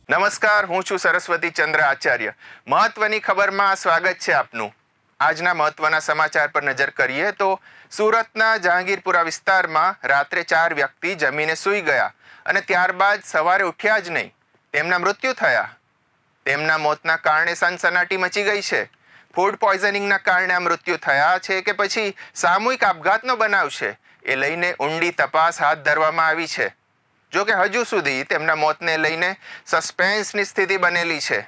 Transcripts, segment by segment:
નમસ્કાર, હું છું સરસ્વતી ચંદ્ર આચાર્ય. મહત્વની ખબરમાં સ્વાગત છે આપનું. આજના મહત્વના સમાચાર પર નજર કરીએ તો સુરતના જહાંગીરપુરા વિસ્તારમાં રાત્રે 4 વ્યક્તિ જમીને સૂઈ ગયા અને ત્યારબાદ સવારે ઉઠ્યા જ નહીં. તેમના મૃત્યુ થયા. તેમના મોતના કારણે સનસનાટી મચી ગઈ છે. ફૂડ પોઈઝનિંગના કારણે આ મૃત્યુ થયા છે કે પછી સામૂહિક આપઘાતનો બનાવ છે, એ લઈને ઊંડી તપાસ હાથ ધરવામાં આવી છે. જો કે હજુ સુધી તેમના મોતને લઈને સસ્પેન્સની સ્થિતિ બનેલી છે.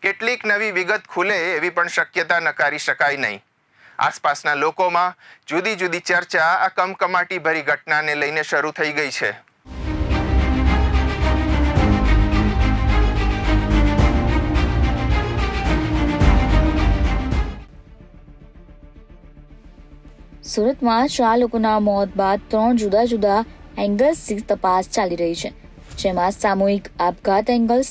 કેટલીક નવી વિગત ખુલે એવી પણ શક્યતા નકારી શકાય નહીં. આસપાસના લોકોમાં જુદી જુદી ચર્ચા આ કમકમાટી ભરી ઘટનાને લઈને શરૂ થઈ ગઈ છે. સુરતમાં 4 લોકોના મોત બાદ 3 જુદા જુદા એંગલ્સથી તપાસ ચાલી રહી છે, જેમાં સામૂહિક આપઘાત એંગલ્સ,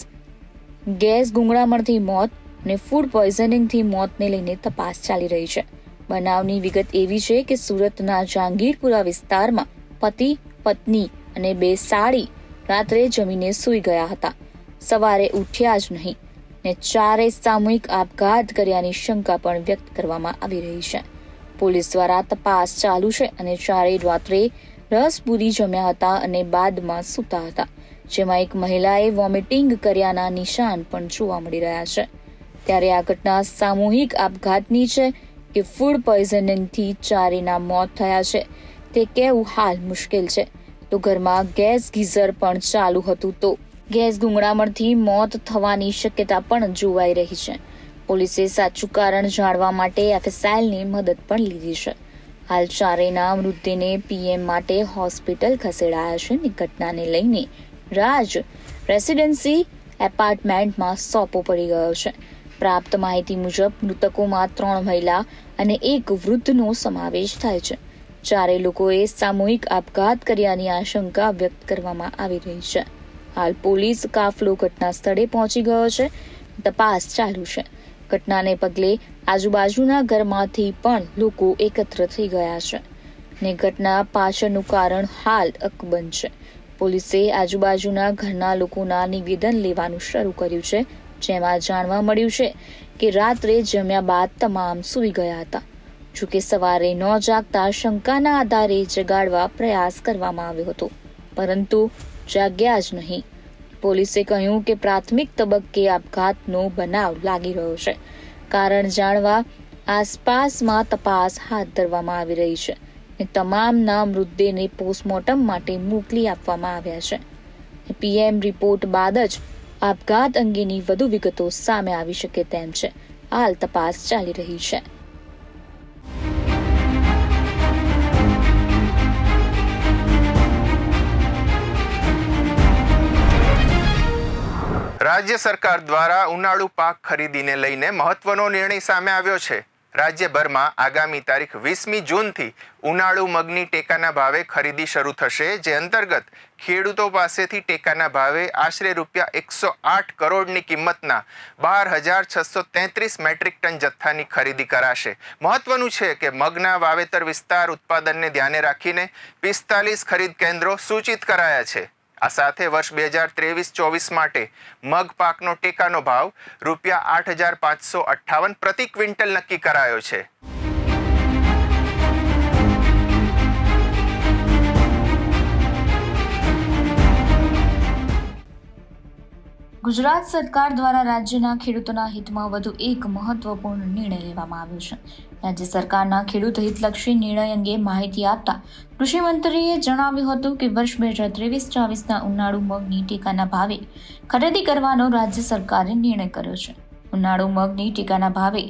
ગેસ ગુંગળામણથી મોત અને ફૂડ પોઈઝનિંગથી મોતને લઈને તપાસ ચાલી રહી છે. બનાવની વિગત એવી છે કે સુરતના જહાંગીરપુરા વિસ્તારમાં પતિ, પત્ની અને 2 સાળી રાત્રે જમીને સૂઈ ગયા હતા. સવારે ઉઠ્યા જ નહીં ને 4 સામૂહિક આપઘાત કર્યાની શંકા પણ વ્યક્ત કરવામાં આવી રહી છે. પોલીસ દ્વારા તપાસ ચાલુ છે અને 4 રાત્રે રસપૂરી જમ્યા હતા અને બાદમાં સૂતા હતા, જેમાં એક મહિલાએ વોમિટિંગ કર્યાના નિશાન પણ જોવા મળી રહ્યા છે. ત્યારે આ ઘટના સામૂહિક આપઘાતની છે કે ફૂડ પોઈઝનિંગથી 4ના મોત થયા છે તે કહેવું હાલ મુશ્કેલ છે. તો ઘરમાં ગેસ ગીઝર પણ ચાલુ હતું તો ગેસ ગુંગળામણથી મોત થવાની શક્યતા પણ જોવાઈ રહી છે. પોલીસે સાચું કારણ જાણવા માટે FSILની મદદ પણ લીધી છે. હાલ 4ના મૃતદેહને PM માટે હોસ્પિટલ ખસેડાયા છે અને ઘટનાને લઈને રાજ રેસિડેન્સી એપાર્ટમેન્ટમાં સોંપો પડી ગયો છે. પ્રાપ્ત માહિતી મુજબ મૃતકોમાં 3 મહિલા અને 1 વૃદ્ધનો સમાવેશ થાય છે. 4 લોકોએ સામૂહિક આપઘાત કર્યાની આશંકા વ્યક્ત કરવામાં આવી રહી છે. હાલ પોલીસ કાફલો ઘટના સ્થળે પહોંચી ગયો છે. તપાસ ચાલુ છે. ઘટનાને પગલે આજુબાજુના ઘરમાંથી પણ લોકો એકત્ર થઈ ગયા છે ને ઘટના પાછળનું કારણ હાલ અકબંધ છે. પોલીસે આજુબાજુના ઘરના લોકોના નિવેદન લેવાનું શરૂ કર્યું છે, જેમાં જાણવા મળ્યું છે કે રાત્રે જમ્યા બાદ તમામ સૂઈ ગયા હતા. જોકે સવારે ન જાગતા શંકાના આધારે જગાડવા પ્રયાસ કરવામાં આવ્યો હતો, પરંતુ જાગ્યા જ નહીં. પોલીસે કહ્યું કે પ્રાથમિક તબક્કે આપઘાતનો બનાવ લાગી રહ્યો છે. કારણ જાણવા આસપાસમાં તપાસ હાથ ધરવામાં આવી રહી છે અને તમામના મૃતદેહને પોસ્ટમોર્ટમ માટે મોકલી આપવામાં આવ્યા છે. PM રિપોર્ટ બાદ જ આપઘાત અંગેની વધુ વિગતો સામે આવી શકે તેમ છે. હાલ તપાસ ચાલી રહી છે. રાજ્ય સરકાર દ્વારા ઉનાળુ પાક ખરીદીને લઈને મહત્વનો નિર્ણય સામે આવ્યો છે. રાજ્યભરમાં આગામી તારીખ 20મી જૂનથી ઉનાળુ મગની ટેકાના ભાવે ખરીદી શરૂ થશે, જે અંતર્ગત ખેડૂતો પાસેથી ટેકાના ભાવે આશરે ₹108 કરોડની કિંમતના 12,633 મેટ્રિક ટન જથ્થાની ખરીદી કરાશે. મહત્વનું છે કે મગના વાવેતર વિસ્તાર ઉત્પાદનને ધ્યાને રાખીને 45 ખરીદ કેન્દ્રો સૂચિત કરાયા છે. આ સાથે વર્ષ 2023-24 માટે મગ પાકનો ટેકાનો ભાવ ₹8,558 પ્રતિ ક્વિન્ટલ નક્કી કરાયો છે. ગુજરાત સરકાર દ્વારા રાજ્યના ખેડૂતોના હિતમાં વધુ એક મહત્વપૂર્ણ નિર્ણય લેવામાં આવ્યો છે. રાજ્ય સરકારના ખેડૂત હિતલક્ષી નિર્ણય અંગે માહિતી આપતા કૃષિ મંત્રીએ જણાવ્યું હતું કે વર્ષ 2023-24ના ઉનાળુ મગની ટેકાના ભાવે ખરીદી કરવાનો રાજ્ય સરકારે નિર્ણય કર્યો છે. ઉનાળુ મગની ટેકાના ભાવે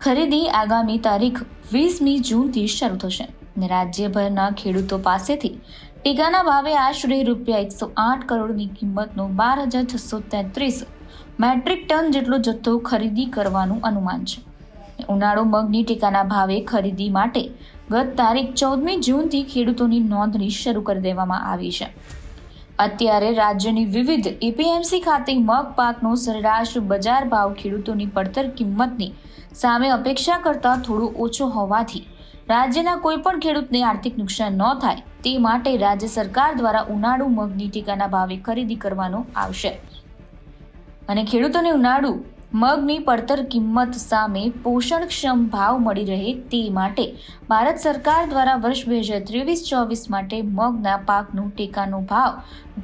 ખરીદી આગામી તારીખ 20મી જૂનથી શરૂ થશે અને રાજ્યભરના ખેડૂતો પાસેથી ટેકાના ભાવે આશરે ₹108 કરોડની કિંમતનો 12,633 મેટ્રિક ટન જેટલો જથ્થો ખરીદી કરવાનું અનુમાન છે. ઉનાળુ મગની ટેકાના ભાવે ખરીદી માટે ગત તારીખ 14મી જૂનથી ખેડૂતોની નોંધણી શરૂ કરી દેવામાં આવી છે. અત્યારે રાજ્યની વિવિધ APMC ખાતે મગ પાકનો સરેરાશ બજાર ભાવ ખેડૂતોની પડતર કિંમતની સામે અપેક્ષા કરતાં થોડો ઓછો હોવાથી રાજ્યના કોઈ પણ ખેડૂતને આર્થિક નુકસાન ન થાય તે માટે રાજ્ય સરકાર દ્વારા ઉનાળુ મગની ટેકાના ભાવે ખરીદી કરવાનો આવશે. અને ખેડૂતોને ઉનાળુ મગની પડતર કિંમત સામે પોષણક્ષમ ભાવ મળી રહે તે માટે ભારત સરકાર દ્વારા વર્ષ 2023-24 માટે મગના પાકનું ટેકાનો ભાવ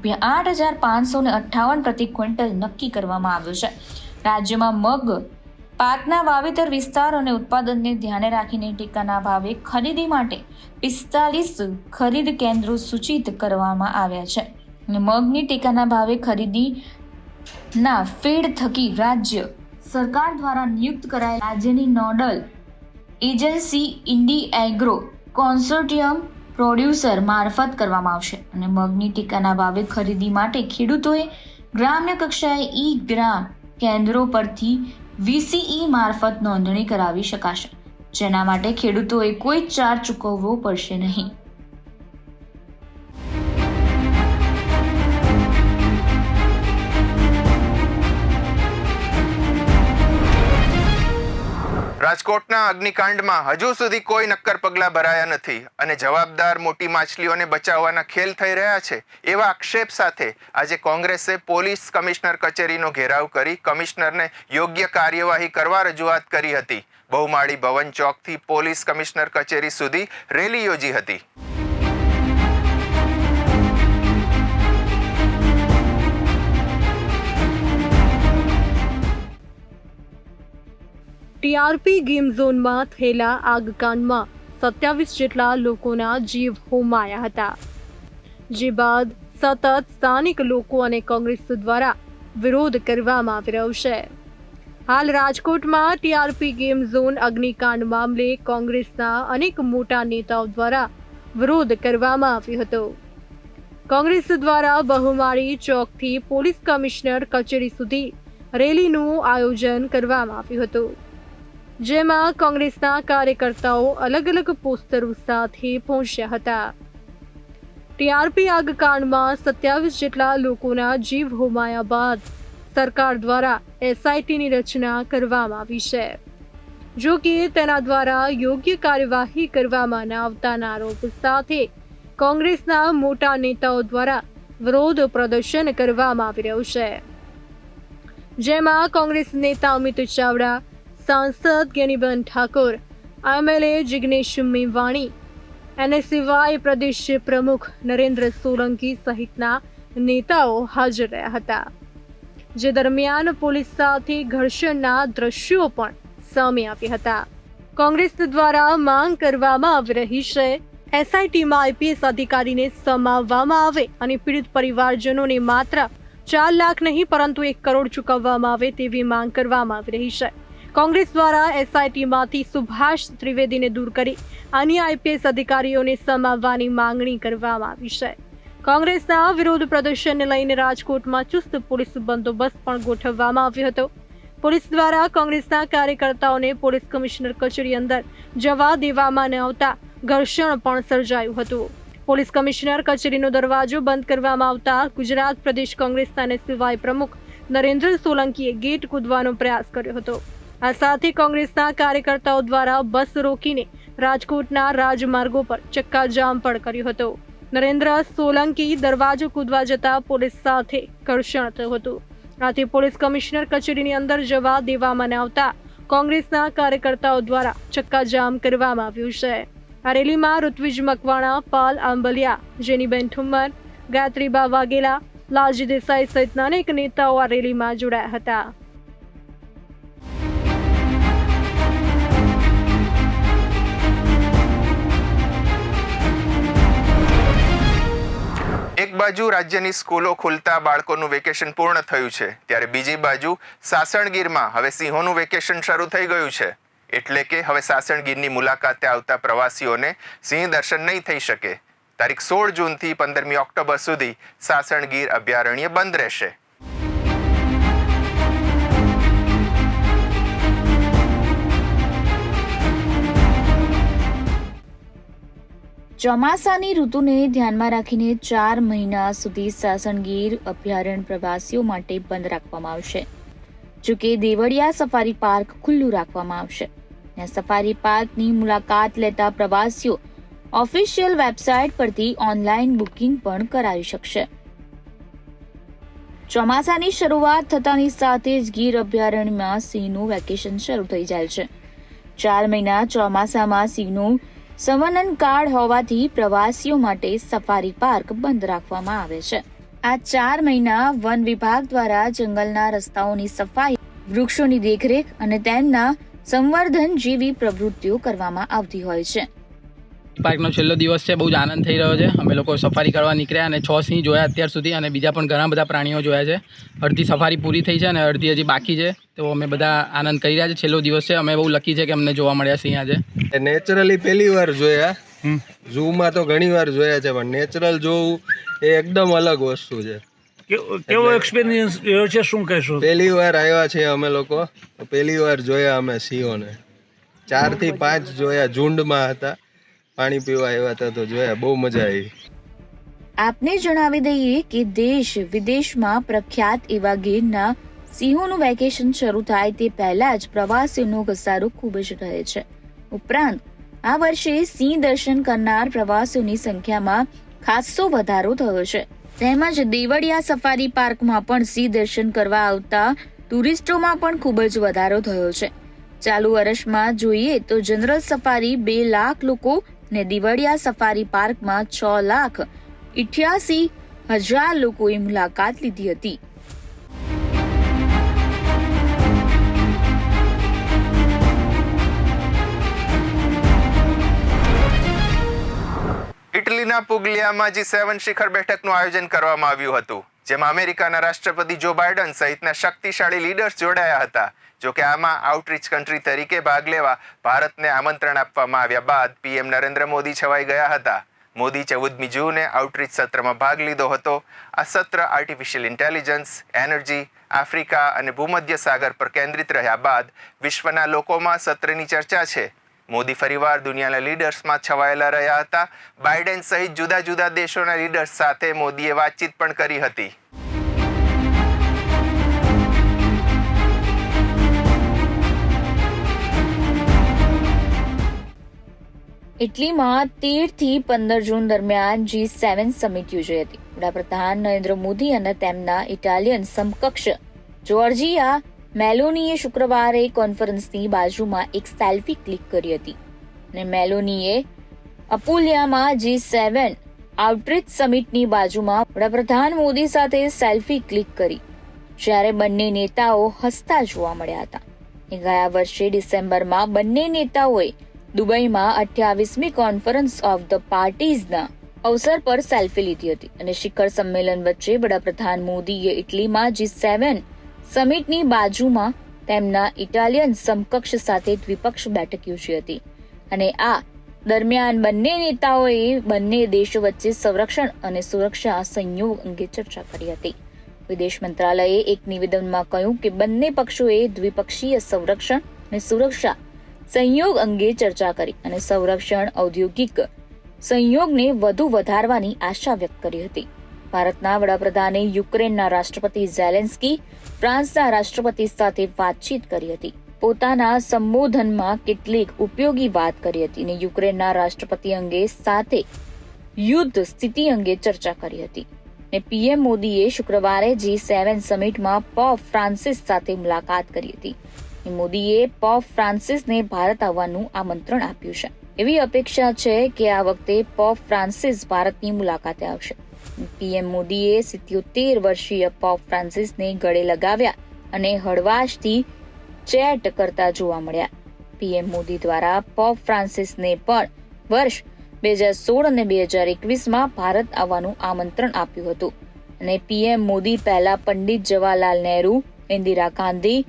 ₹8,558 પ્રતિ ક્વિન્ટલ નક્કી કરવામાં આવ્યો છે. રાજ્યમાં મગ પાકના વાવેતર વિસ્તાર અને ઉત્પાદનને ધ્યાને રાખીને ટેકાના ભાવે ખરીદી માટે 45 ખરીદ કેન્દ્રો સૂચિત કરવામાં આવ્યા છે. મગની ટેકાના ભાવે ખરીદીના ફીડ થકી રાજ્ય સરકાર દ્વારા નિયુક્ત કરાયેલ રાજ્યની nodal agency Indi Agro consortium producer મારફત કરવામાં આવશે અને મગની ટેકાના ભાવે ખરીદી માટે ખેડૂતોએ ગ્રામ્ય કક્ષાએ ગ્રામ કેન્દ્રો પરથી VCE મારફત નોંધણી કરાવી શકાશે, જેના માટે ખેડૂતોએ કોઈ ચાર્જ ચૂકવવો પડશે નહીં. રાજકોટના અગ્નિકાંડમાં હજુ સુધી કોઈ નક્કર પગલાં ભરાયા નથી અને જવાબદાર મોટી માછલીઓને બચાવવાના ખેલ થઈ રહ્યા છે એવા આક્ષેપ સાથે આજે કોંગ્રેસે પોલીસ કમિશનર કચેરીનો ઘેરાવ કરી કમિશનરને યોગ્ય કાર્યવાહી કરવા રજૂઆત કરી હતી. બહુમાળી ભવન ચોકથી પોલીસ કમિશનર કચેરી સુધી રેલી યોજી હતી. ટીઆરપી ગેમ ઝોનમાં થયેલા આગકાંડમાં 27 જેટલા લોકોના જીવ હોમાયા હતા, જે બાદ સતત સ્થાનિક લોકો અને કોંગ્રેસ દ્વારા વિરોધ કરવામાં આવી રહ્યો છે. હાલ રાજકોટમાં ટીઆરપી ગેમ ઝોન અગ્નિકાંડ મામલે કોંગ્રેસના અનેક મોટા નેતાઓ દ્વારા વિરોધ કરવામાં આવ્યો હતો. કોંગ્રેસ દ્વારા બહુમાળી ચોકથી પોલીસ કમિશનર કચેરી સુધી રેલીનું આયોજન કરવામાં આવ્યું હતું, જેમાં કોંગ્રેસના કાર્યકર્તાઓ અલગ અલગ પોસ્ટરો સાથે પહોંચ્યા હતા. ટીઆરપી આગકાંડમાં 27 જેટલા લોકોના જીવ હોમાયા બાદ સરકાર દ્વારા SITની રચના કરવામાં આવી છે. જો કે તેના દ્વારા યોગ્ય કાર્યવાહી કરવામાં ન આવતાના આરોપ સાથે કોંગ્રેસના મોટા નેતાઓ દ્વારા વિરોધ પ્રદર્શન કરવામાં આવી રહ્યું છે, જેમાં કોંગ્રેસ નેતા અમિત ચાવડા, સાંસદ જ્ઞાનીબેન ઠાકોર, MLA જિગ્નેશ મેવાણી અને સિવાય પ્રદેશ પ્રમુખ નરેન્દ્ર સોલંકી સહિતના નેતાઓ હાજર રહ્યા હતા. જે દરમિયાન પોલીસ સાથે ઘર્ષણના દ્રશ્યો પણ સામે આવ્યા હતા. કોંગ્રેસ દ્વારા માંગ કરવામાં આવી રહી છે SITમાં IPS અધિકારીને સમાવવામાં આવે અને પીડિત પરિવારજનોને માત્ર 4 લાખ નહીં પરંતુ 1 કરોડ ચૂકવવામાં આવે તેવી માંગ કરવામાં આવી રહી છે. કોંગ્રેસ દ્વારા SITમાંથી સુભાષ ત્રિવેદીને દૂર કરી અન્ય IPS અધિકારીઓને સમાવવાની માંગણી કરવામાં આવી છે. કોંગ્રેસના વિરોધ પ્રદર્શનને લઈને રાજકોટમાં ચુસ્ત પોલીસ બંદોબસ્ત પણ ગોઠવવામાં આવ્યો હતો. પોલીસ દ્વારા કોંગ્રેસના કાર્યકર્તાઓને પોલીસ કમિશનર કચેરી અંદર જવા દેવામાં ન આવતા ઘર્ષણ પણ સર્જાયું હતું. પોલીસ કમિશનર કચેરીનો દરવાજો બંધ કરવામાં આવતા ગુજરાત પ્રદેશ કોંગ્રેસના સિવાય પ્રમુખ નરેન્દ્ર સોલંકીએ ગેટ કૂદવાનો પ્રયાસ કર્યો હતો. આ સાથે કોંગ્રેસના કાર્યકર્તાઓ દ્વારા બસ રોકીને રાજકોટના રાજમાર્ગો પર ચક્કાજામ પણ કર્યો હતો. નરેન્દ્ર સોલંકી દરવાજો કૂદવા જતા પોલીસ સાથે ઘર્ષણ થયું હતું. આથી પોલીસ કમિશનર કચેરીની અંદર જવા દેવામાં ન આવતા કોંગ્રેસના કાર્યકર્તાઓ દ્વારા ચક્કાજામ કરવામાં આવ્યું છે. આ રેલીમાં ઋત્વિજ મકવાણા, પાલ આંબલિયા, જેનીબેન ઠુમ્મર, ગાયત્રીબા વાઘેલા, લાલજી દેસાઈ સહિતના અનેક નેતાઓ આ રેલીમાં જોડાયા હતા. એક બાજુ રાજ્યની સ્કૂલો ખુલતા બાળકોનું વેકેશન પૂર્ણ થયું છે, ત્યારે બીજી બાજુ સાસણગીરમાં હવે સિંહોનું વેકેશન શરૂ થઈ ગયું છે. એટલે કે હવે સાસણગીરની મુલાકાતે આવતા પ્રવાસીઓને સિંહ દર્શન નહીં થઈ શકે. તારીખ 16 જૂનથી 15મી ઓક્ટોબર સુધી સાસણગીર અભયારણ્ય બંધ રહેશે. ચોમાસાની ઋતુને ધ્યાનમાં રાખીને 4 મહિના સુધી સાસણગીર અભયારણ્ય પ્રવાસીઓ માટે બંધ રાખવામાં આવશે. જોકે દેવળિયા સફારી પાર્ક ખુલ્લું રાખવામાં આવશે. સફારી પાર્કની મુલાકાત લેતા પ્રવાસીઓ ઓફિશિયલ વેબસાઇટ પરથી ઓનલાઈન બુકિંગ પણ કરાવી શકશે. ચોમાસાની શરૂઆત થતાની સાથે જ ગીર અભયારણ્યમાં સિંહનું વેકેશન શરૂ થઈ જાય છે. 4 મહિના ચોમાસામાં સિંહનું સંવનન કાળ હોવાથી પ્રવાસીઓ માટે સફારી પાર્ક બંધ રાખવામાં આવે છે. આ 4 મહિના વન વિભાગ દ્વારા જંગલના રસ્તાઓની સફાઈ, વૃક્ષોની દેખરેખ અને તેમના સંવર્ધન જેવી પ્રવૃત્તિઓ કરવામાં આવતી હોય છે. પાર્કનો છેલ્લો દિવસ છે. બહુ જ આનંદ થઈ રહ્યો છે. અમે લોકો સફારી કરવા નીકળ્યા અને 6 સિંહ જોયા અત્યાર સુધી અને બીજા પણ ઘણા બધા પ્રાણીઓ જોયા છે. અડધી સફારી પૂરી થઈ છે અને અડધી હજી બાકી છે. તો અમે બધા આનંદ કરી રહ્યા છે. છેલ્લો દિવસ છે. અમે બહુ લકી છે કે અમને જોવા મળ્યા સિંહ આજે. નેચરલી પહેલી વાર જોયા. ઝૂમાં તો ઘણી વાર જોયા છે, પણ નેચરલ જોવું એ એકદમ અલગ વસ્તુ છે. કેવો એક્સપિરિયન્સ રહ્યો છે, શું કહેશો? પહેલી વાર આવ્યા છીએ અમે લોકો, પહેલી વાર જોયા અમે સિંહોને. 4 થી 5 જોયા, ઝુંડમાં હતા, પાણી પીવા આવ્યા હતા તો જોયા. બહુ મજા આવી. આપને જણાવી દઈએ કે દેશ વિદેશમાં પ્રખ્યાત એવા ગીરના સિંહોનું વેકેશન શરૂ થાય તે પહેલા જ પ્રવાસીઓનો ઘસારો ખૂબ જ રહે છે. ઉપરાંત આ વર્ષે સિંહ દર્શન કરનાર પ્રવાસીઓની સંખ્યામાં ખાસ્સો વધારો થયો છે. તેમજ દેવળિયા સફારી પાર્કમાં પણ સિંહ દર્શન કરવા આવતા ટુરિસ્ટોમાં પણ ખૂબ જ વધારો થયો છે. ચાલુ વર્ષમાં જોઈએ તો જનરલ સફારી 2 લાખ લોકો ને દેવળિયા સફારી પાર્કમાં 6,88,000 લોકોએ મુલાકાત લીધી હતી. ઇટલીના પુગલિયામાં G7 શિખર બેઠકનું આયોજન કરવામાં આવ્યું હતું, જેમાં અમેરિકાના રાષ્ટ્રપતિ જો બાઇડન સહિતના શક્તિશાળી લીડર્સ જોડાયા હતા. જોકે આમાં આઉટરીચ કન્ટ્રી તરીકે ભાગ લેવા ભારતને આમંત્રણ આપવામાં આવ્યા બાદ પીએમ નરેન્દ્ર મોદી છવાઈ ગયા હતા. મોદી 14મી જૂને આઉટરીચ સત્રમાં ભાગ લીધો હતો. આ સત્ર આર્ટિફિશિયલ ઇન્ટેલિજન્સ, એનર્જી, આફ્રિકા અને ભૂમધ્ય સાગર પર કેન્દ્રિત રહ્યા બાદ વિશ્વના લોકોમાં સત્રની ચર્ચા છે. મોદી ફરીવાર દુનિયાના લીડર્સમાં છવાયેલા રહ્યા હતા. બાઇડન સહિત જુદા જુદા દેશોના લીડર્સ સાથે મોદીએ વાતચીત પણ કરી હતી. ઇટલીમાં 13 થી 15 જૂન દરમિયાન G7 સમિટ યોજાઈ હતી. વડાપ્રધાન નરેન્દ્ર મોદી અને તેમના ઇટાલિયન સમકક્ષ જોર્જિયા મેલોનીએ શુક્રવારે કોન્ફરન્સની બાજુમાં એક સેલ્ફી ક્લિક કરી હતી અને મેલોનીએ અપુલિયામાં G7 આઉટરીચ સમિટની બાજુમાં વડાપ્રધાન મોદી સાથે સેલ્ફી ક્લિક કરી, જ્યારે બંને નેતાઓ હસતા જોવા મળ્યા હતા. ગયા વર્ષે ડિસેમ્બરમાં બંને નેતાઓએ દુબઈમાં 28મી કોન્ફરન્સ ઓફ ધ પાર્ટીઝના અવસર પર સેલ્ફી લીધી હતી અને શિખર સંમેલન વચ્ચે વડાપ્રધાન મોદીએ ઇટલીમાં G7 સમિટની બાજુમાં તેમના ઇટાલિયન સમકક્ષ સાથે દ્વિપક્ષ બેઠક યોજી હતી અને આ દરમિયાન બંને નેતાઓએ બંને દેશો વચ્ચે સંરક્ષણ અને સુરક્ષા સહયોગ અંગે ચર્ચા કરી હતી. વિદેશ મંત્રાલયે એક નિવેદનમાં કહ્યું કે બંને પક્ષોએ દ્વિપક્ષીય સંરક્ષણ અને સુરક્ષા સહયોગ અંગે ચર્ચા કરી અને સંરક્ષણ ઔદ્યોગિક સહયોગને વધુ વધારવાની આશા વ્યક્ત કરી હતી. ભારતના વડાપ્રધાને યુક્રેનના રાષ્ટ્રપતિ ઝેલેન્સ્કી, ફ્રાન્સના રાષ્ટ્રપતિ સાથે વાતચીત કરી હતી. પોતાના સંબોધનમાં કેટલીક ઉપયોગી વાત કરી હતી અને યુક્રેનના રાષ્ટ્રપતિ અંગે સાથે યુદ્ધ સ્થિતિ અંગે ચર્ચા કરી હતી. અને પીએમ મોદીએ શુક્રવારે G7 સમિટમાં પોપ ફ્રાન્સિસ સાથે મુલાકાત કરી હતી. મોદીએ પોપ ફ્રાન્સિસને ભારત આવવાનું આમંત્રણ આપ્યું છે. એવી અપેક્ષા છે કે આ વખતે પોપ ફ્રાન્સિસ ભારતની મુલાકાતે આવશે. પીએમ મોદીએ 77 વર્ષીય પોપ ફ્રાન્સિસને ગળે લગાવ્યા અને હળવાશથી ચેટ કરતા જોવા મળ્યા. પીએમ મોદી દ્વારા પોપ ફ્રાન્સિસને પણ વર્ષ 2016 અને 2021માં ભારત આવવાનું આમંત્રણ આપ્યું હતું અને પીએમ મોદી પહેલા પંડિત જવાહરલાલ નહેરુ, ઇન્દિરા ગાંધી,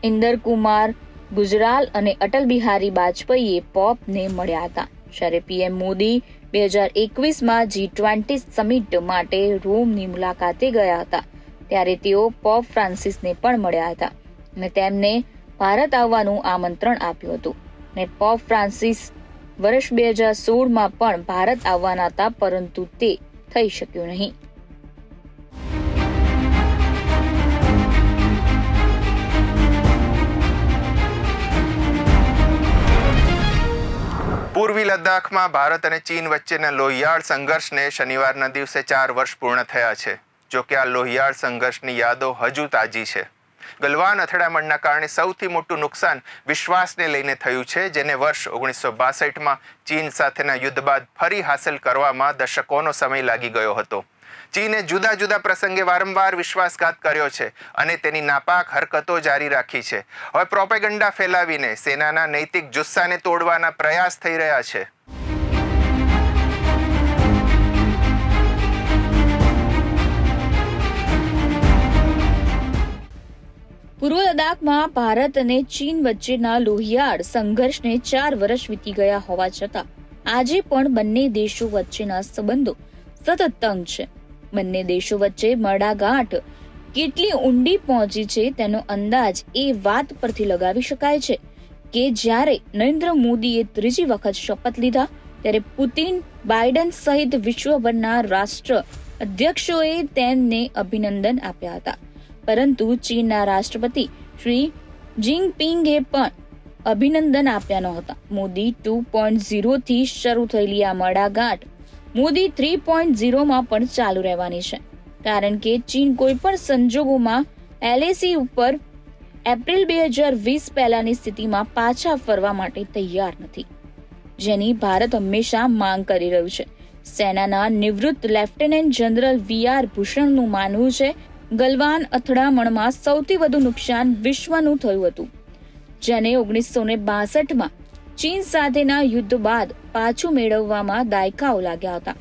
ઇન્દર કુમાર ગુજરાલ અને અટલ બિહારી વાજપેયીએ પોપને મળ્યા હતા. જ્યારે પીએમ મોદી 2021માં G20 સમિટ માટે રોમની મુલાકાતે ગયા હતા ત્યારે તેઓ પોપ ફ્રાન્સિસને પણ મળ્યા હતા અને તેમને ભારત આવવાનું આમંત્રણ આપ્યું હતું. અને પોપ ફ્રાન્સિસ વર્ષ 2016માં પણ ભારત આવવાના હતા, પરંતુ તે થઈ શક્યું નહીં. પૂર્વી લદ્દાખમાં ભારત અને ચીન વચ્ચેના લોહિયાળ સંઘર્ષને શનિવારના દિવસે 4 વર્ષ પૂર્ણ થયા છે. જો કે આ લોહિયાળ સંઘર્ષની યાદો હજુ તાજી છે. ગલવાન અથડામણના કારણે સૌથી મોટું નુકસાન વિશ્વાસને લઈને થયું છે, જેને વર્ષ 1962માં ચીન સાથેના યુદ્ધ બાદ ફરી હાંસલ કરવામાં દશકોનો સમય લાગી ગયો હતો. ચીને જુદા જુદા પ્રસંગે વારંવાર વિશ્વાસઘાત કર્યો છે અને તેની નાપાક હરકતો જારી રાખી છે. હવે પ્રોપેગન્ડા ફેલાવીને સેનાના નૈતિક જુસ્સાને તોડવાના પ્રયાસ થઈ રહ્યા છે. પૂર્વ લદ્દાખમાં ભારત અને ચીન વચ્ચેના લોહિયાળ સંઘર્ષને 4 વર્ષ વીતી ગયા હોવા છતાં આજે પણ બંને દેશો વચ્ચેના સંબંધો સતત તંગ છે. બંને દેશો વચ્ચે મડાગાંઠ કેટલી ઊંડી પહોંચી છે તેનો અંદાજ એ વાત પરથી લગાવી શકાય છે કે જ્યારે નરેન્દ્ર મોદીએ ત્રીજી વખત શપથ લીધા ત્યારે પુતિન, બાઇડન સહિત વિશ્વભરના રાષ્ટ્ર અધ્યક્ષોએ તેમને અભિનંદન આપ્યા હતા. પરંતુ ચીનના રાષ્ટ્રપતિ શ્રી જિનપિંગે પણ અભિનંદન આપ્યા નહોતા. મોદી 2.0 થી શરૂ થયેલી આ મડાગાંઠ મોદી 3.0માં પણ ચાલુ રહેવાની છે, કારણ કે ચીન કોઈ પણ સંજોગોમાં LAC ઉપર એપ્રિલ 2020 પહેલાની સ્થિતિમાં પાછા ફરવા માટે તૈયાર નથી, જેની ભારત હંમેશા માંગ કરી રહ્યું છે. સેનાના નિવૃત્ત લેફ્ટનન્ટ જનરલ VR ભૂષણનું માનવું છે ગલવાન અથડામણમાં સૌથી વધુ નુકસાન વિશ્વનું થયું હતું, જેને 1962માં ચીન સાથેના યુદ્ધ બાદ પાછું મેળવવામાં દાયકાઓ લાગ્યા હતા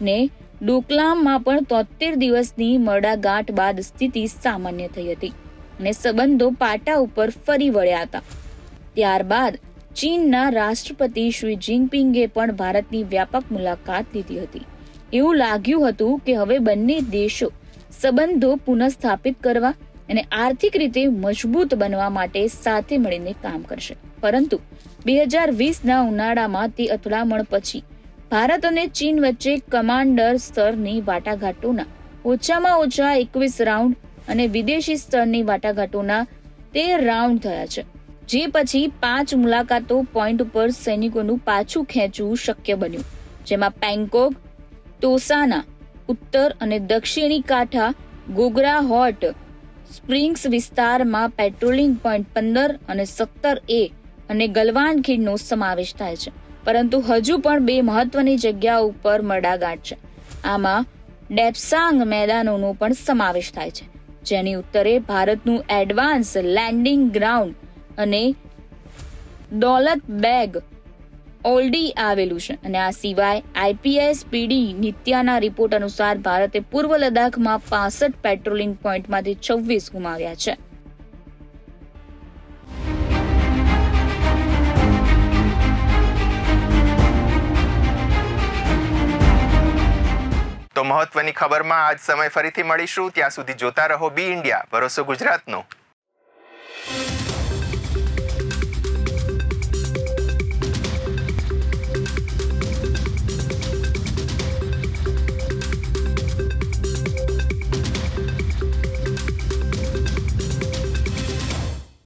ને ડોકલામમાં પણ 73 દિવસની મડાગાંઠ બાદ સ્થિતિ સામાન્ય થઈ હતી અને સંબંધો પાટા ઉપર ફરી વળ્યા હતા. ત્યારબાદ ચીનના રાષ્ટ્રપતિ શ્રી જિનપિંગે પણ ભારતની વ્યાપક મુલાકાત લીધી હતી. એવું લાગ્યું હતું કે હવે બંને દેશો સંબંધો પુનઃસ્થાપિત કરવા અને આર્થિક રીતે મજબૂત બનવા માટે સાથે મળીને કામ કરશે. પરંતુ 2020ના ઉનાળામાં તે અથડામણ પછી ભારત અને ચીન વચ્ચે કમાન્ડર સ્તરની વાટાઘાટોના ઓછામાં ઓછા 21 રાઉન્ડ અને વિદેશી સ્તરની વાટાઘાટોના 13 રાઉન્ડ થયા છે, જે પછી 5 મુલાકાતો પોઈન્ટ ઉપર સૈનિકોનું પાછું ખેંચવું શક્ય બન્યું, જેમાં પેંગોંગ, તોસાના ઉત્તર અને દક્ષિણી કાંઠા, ગોગરા હોટ સ્પ્રિંગ્સ વિસ્તારમાં પેટ્રોલિંગ પોઈન્ટ 15 અને 17A અને ગલવાન ખીણનો સમાવેશ થાય છે. પરંતુ હજુ પણ 2 મહત્વની જગ્યાઓ ઉપર મડાગાંઠ છે. આમાં ડેપ્સાંગ મેદાનોનો પણ સમાવેશ થાય છે, જેની ઉત્તરે ભારતનું એડવાન્સ લેન્ડિંગ ગ્રાઉન્ડ અને દૌલત બેગ ઓલ્ડી આવેલું છે. અને આ સિવાય IPSPD નિત્યાના રિપોર્ટ અનુસાર ભારતે પૂર્વ લદ્દાખમાં 65 પેટ્રોલિંગ પોઈન્ટમાંથી 26 ગુમાવ્યા છે. તો મહત્વની ખબરમાં આજ સમય ફરીથી મળીશું. ત્યાં સુધી જોતા રહો બી ઇન્ડિયા, ભરોસો ગુજરાતનો.